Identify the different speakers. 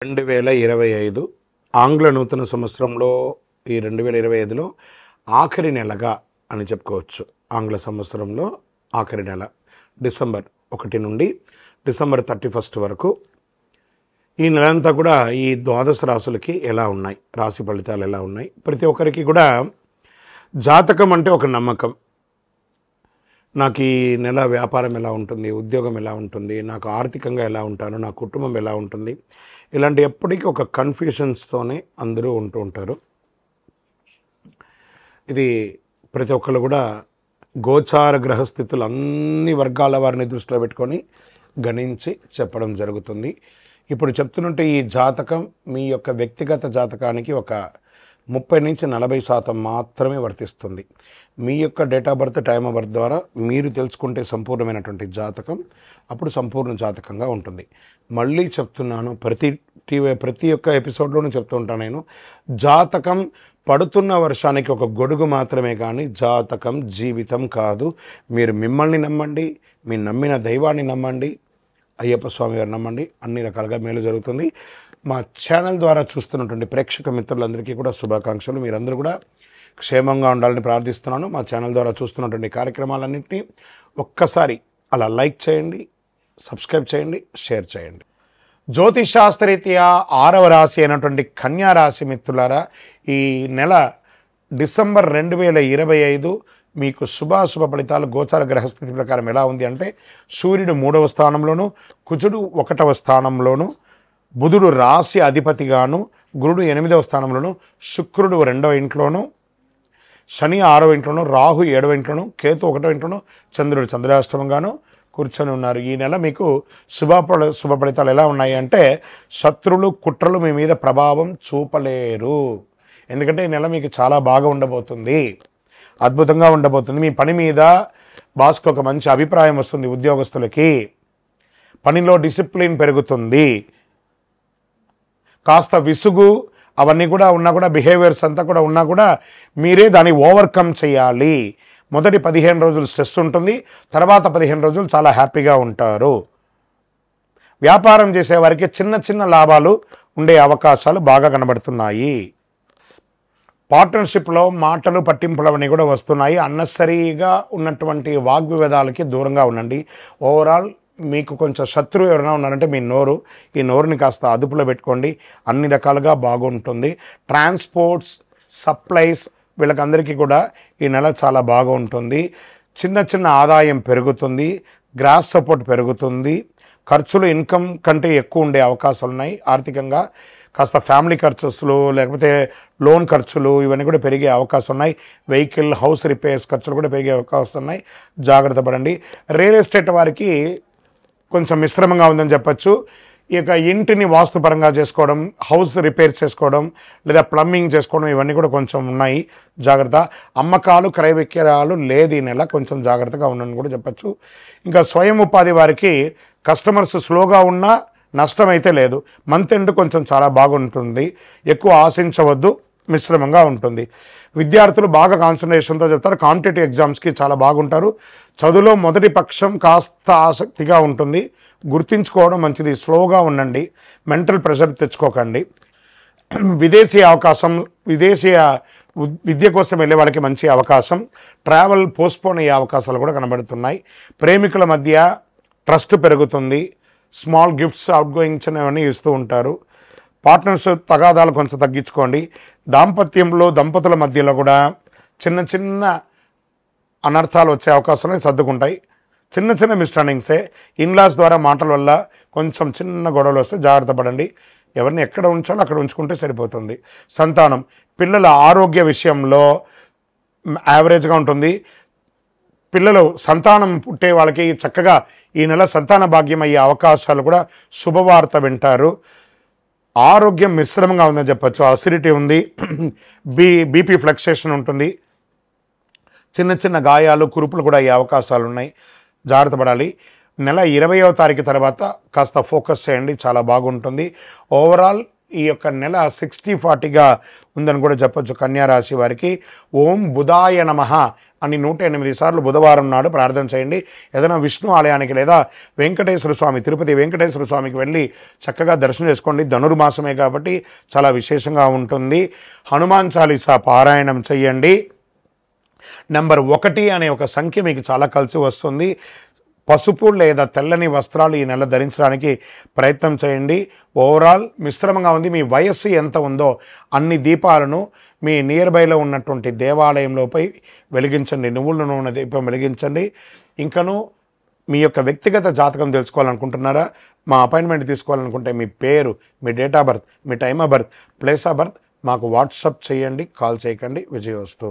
Speaker 1: 2025 ఆంగ్ల నూతన సంవత్సరంలో ఈ 2025లో ఆఖరి నెలగా అని చెప్పుకోవచ్చు. ఆంగ్ల సంవత్సరంలో ఆఖరి నెల డిసెంబర్ 1 నుండి డిసెంబర్ 31 వరకు ఈ నెలంతా కూడా ఈ ద్వాదశ రాశులకి ఎలా ఉన్నాయి, రాశి ఫలితాలు ఎలా ఉన్నాయి, ప్రతి ఒక్కరికి కూడా జాతకం అంటే ఒక నమ్మకం. నాకు ఈ నెల వ్యాపారం ఎలా ఉంటుంది, ఉద్యోగం ఎలా ఉంటుంది, నాకు ఆర్థికంగా ఎలా ఉంటాను, నా కుటుంబం ఎలా ఉంటుంది, ఇలాంటి ఎప్పటికీ ఒక కన్ఫ్యూషన్స్తోనే అందరూ ఉంటూ ఉంటారు. ఇది ప్రతి ఒక్కరు కూడా గోచార గ్రహస్థితులు అన్ని వర్గాల వారిని దృష్టిలో పెట్టుకొని గణించి చెప్పడం జరుగుతుంది. ఇప్పుడు చెప్తున్నట్టు ఈ జాతకం మీ యొక్క వ్యక్తిగత జాతకానికి ఒక 30 నుంచి 40% మాత్రమే వర్తిస్తుంది. మీ యొక్క date of birth, time of birth ద్వారా మీరు తెలుసుకుంటే సంపూర్ణమైనటువంటి జాతకం అప్పుడు సంపూర్ణ జాతకంగా ఉంటుంది. మళ్ళీ చెప్తున్నాను, ప్రతి ఒక్క ఎపిసోడ్లోనూ చెప్తూ ఉంటాను నేను, జాతకం పడుతున్న వర్షానికి ఒక గొడుగు మాత్రమే కానీ జాతకం జీవితం కాదు. మీరు మిమ్మల్ని నమ్మండి, మీ నమ్మిన దైవాన్ని నమ్మండి, అయ్యప్ప స్వామి గారు నమ్మండి, అన్ని రకాలుగా మేలు జరుగుతుంది. మా ఛానల్ ద్వారా చూస్తున్నటువంటి ప్రేక్షక మిత్రులందరికీ కూడా శుభాకాంక్షలు. మీరందరూ కూడా క్షేమంగా ఉండాలని ప్రార్థిస్తున్నాను. మా ఛానల్ ద్వారా చూస్తున్నటువంటి కార్యక్రమాలన్నింటినీ ఒక్కసారి అలా లైక్ చేయండి, సబ్స్క్రైబ్ చేయండి, షేర్ చేయండి. జ్యోతిషాస్త్రరీత్యా 6వ రాశి అయినటువంటి కన్యా రాశి మిత్రులారా, ఈ నెల డిసెంబర్ 2025 మీకు శుభాశుభ ఫలితాలు గోచార గ్రహస్థితి ప్రకారం ఎలా ఉంది అంటే, సూర్యుడు 3వ స్థానంలోను, కుజుడు 1వ స్థానంలోను, బుధుడు రాశి అధిపతిగాను, గురుడు 8వ స్థానంలోను, శుక్రుడు 2వ ఇంట్లోను, శని 6వ ఇంట్లోను, రాహు 7వ ఇంట్లోను, కేతు 1వ ఇంట్లోను, చంద్రుడు చంద్రాష్టమంగాను కూర్చొని ఉన్నారు. ఈ నెల మీకు శుభ ఫలితాలు ఎలా ఉన్నాయి అంటే, శత్రులు కుట్రలు మీ మీద ప్రభావం చూపలేరు. ఎందుకంటే ఈ నెల మీకు చాలా బాగా ఉండబోతుంది, అద్భుతంగా ఉండబోతుంది. మీ పని మీద బాస్కి ఒక మంచి అభిప్రాయం వస్తుంది. ఉద్యోగస్తులకి పనిలో డిసిప్లిన్ పెరుగుతుంది. కాస్త విసుగు అవన్నీ కూడా ఉన్నా కూడా, బిహేవియర్స్ అంతా కూడా ఉన్నా కూడా మీరే దాన్ని ఓవర్కమ్ చేయాలి. మొదటి 15 రోజులు స్ట్రెస్ ఉంటుంది, తర్వాత 15 రోజులు చాలా హ్యాపీగా ఉంటారు. వ్యాపారం చేసేవారికి చిన్న చిన్న లాభాలు ఉండే అవకాశాలు బాగా కనబడుతున్నాయి. పార్ట్నర్షిప్లో మాటలు పట్టింపులు అవన్నీ కూడా వస్తున్నాయి. అన్నెసరీగా ఉన్నటువంటి వాగ్వివాదాలకి దూరంగా ఉండండి. ఓవరాల్ మీకు కొంచెం శత్రువు ఎవరైనా ఉన్నారంటే మీ నోరు, ఈ నోరుని కాస్త అదుపులో పెట్టుకోండి, అన్ని రకాలుగా బాగుంటుంది. ట్రాన్స్పోర్ట్స్, సప్లైస్ వీళ్ళకందరికీ కూడా ఈ నెల చాలా బాగా ఉంటుంది. చిన్న చిన్న ఆదాయం పెరుగుతుంది, గ్రాస్ సపోర్ట్ పెరుగుతుంది, ఖర్చులు ఇన్కమ్ కంటే ఎక్కువ ఉండే అవకాశాలు ఉన్నాయి. ఆర్థికంగా కాస్త ఫ్యామిలీ ఖర్చులు లేకపోతే లోన్ ఖర్చులు ఇవన్నీ కూడా పెరిగే అవకాశం ఉన్నాయి. వెహికల్, హౌస్ రిపేర్స్ ఖర్చులు కూడా పెరిగే అవకాశం ఉన్నాయి, జాగ్రత్త పడండి. రియల్ ఎస్టేట్ వారికి కొంచెం మిశ్రమంగా ఉందని చెప్పచ్చు. ఇక ఇంటిని వాస్తుపరంగా చేసుకోవడం, హౌస్ రిపేర్ చేసుకోవడం లేదా ప్లంబింగ్ చేసుకోవడం ఇవన్నీ కూడా కొంచెం ఉన్నాయి, జాగ్రత్త. అమ్మకాలు, క్రయ విక్రయాలు లేదు ఈ నెల, కొంచెం జాగ్రత్తగా ఉండని కూడా చెప్పచ్చు. ఇంకా స్వయం ఉపాధి వారికి కస్టమర్స్ స్లోగా ఉన్నా నష్టం అయితే లేదు. మంత్ ఎండ్ కొంచెం చాలా బాగుంటుంది, ఎక్కువ ఆశించవద్దు, మిశ్రమంగా ఉంటుంది. విద్యార్థులు బాగా కాన్సన్ట్రేషన్తో చెప్తారు, కాంపిటేటివ్ ఎగ్జామ్స్కి చాలా బాగుంటారు. చదువులో మొదటి పక్షం కాస్త ఆసక్తిగా ఉంటుంది, గుర్తించుకోవడం మంచిది. స్లోగా ఉండండి, మెంటల్ ప్రెషర్ తెచ్చుకోకండి. విదేశీయ విద్య కోసం వెళ్ళే వాళ్ళకి మంచి అవకాశం. ట్రావెల్ పోస్ట్పోన్ అయ్యే అవకాశాలు కూడా కనబడుతున్నాయి. ప్రేమికుల మధ్య ట్రస్ట్ పెరుగుతుంది. స్మాల్ గిఫ్ట్స్, అవుట్ గోయింగ్స్ అవన్నీ ఇస్తూ ఉంటారు. పార్ట్నర్స్ తగాదాలు కొంచెం తగ్గించుకోండి. దాంపత్యంలో దంపతుల మధ్యలో కూడా చిన్న చిన్న అనర్థాలు వచ్చే అవకాశాలు సర్దుకుంటాయి. చిన్న చిన్న మిస్టర్నింగ్సే. ఇన్లాస్ ద్వారా మాటల వల్ల కొంచెం చిన్న గొడవలు వస్తే జాగ్రత్త పడండి. ఎవరిని ఎక్కడ ఉంచాలో అక్కడ ఉంచుకుంటే సరిపోతుంది. సంతానం, పిల్లల ఆరోగ్య విషయంలో యావరేజ్గా ఉంటుంది. పిల్లలు సంతానం పుట్టే వాళ్ళకి చక్కగా ఈ నెల సంతాన భాగ్యం అయ్యే అవకాశాలు కూడా, శుభవార్త వింటారు. ఆరోగ్యం మిశ్రమంగా ఉందని చెప్పచ్చు. అసిడిటీ ఉంది, బీపీ ఫ్లక్చుయేషన్ ఉంటుంది, చిన్న చిన్న గాయాలు, కురుపులు కూడా అయ్యే అవకాశాలు ఉన్నాయి, జాగ్రత్త పడాలి. నెల 20వ తారీఖు తర్వాత కాస్త ఫోకస్ చేయండి, చాలా బాగుంటుంది. ఓవరాల్ ఈ యొక్క నెల 60-40గా ఉందని కూడా చెప్పొచ్చు కన్యా రాశి వారికి. ఓం బుధాయ నమః అని 108 సార్లు బుధవారం నాడు ప్రార్థన చేయండి. ఏదైనా విష్ణు ఆలయానికి లేదా వెంకటేశ్వర స్వామి, తిరుపతి వెంకటేశ్వర స్వామికి వెళ్ళి చక్కగా దర్శనం చేసుకోండి. ధనుర్మాసమే కాబట్టి చాలా విశేషంగా ఉంటుంది. హనుమాన్ చాలీసా పారాయణం చేయండి. నెంబర్ 1 అనే ఒక సంఖ్య మీకు చాలా కలిసి వస్తుంది. పసుపు లేదా తెల్లని వస్త్రాలు ఈ నెల ధరించడానికి ప్రయత్నం చేయండి. ఓవరాల్ మిశ్రమంగా ఉంది. మీ వయస్సు ఎంత ఉందో అన్ని దీపాలను మీ నియర్ బైలో ఉన్నటువంటి దేవాలయంలోపై వెలిగించండి. నువ్వుల నూనె దీపం వెలిగించండి. ఇంకను మీ యొక్క వ్యక్తిగత జాతకం తెలుసుకోవాలనుకుంటున్నారా? మా అపాయింట్మెంట్ తీసుకోవాలనుకుంటే మీ పేరు, మీ డేట్ ఆఫ్ బర్త్, మీ time of birth, place of birth మాకు వాట్సాప్ చేయండి. కాల్ చేయకండి. విజయోస్తు.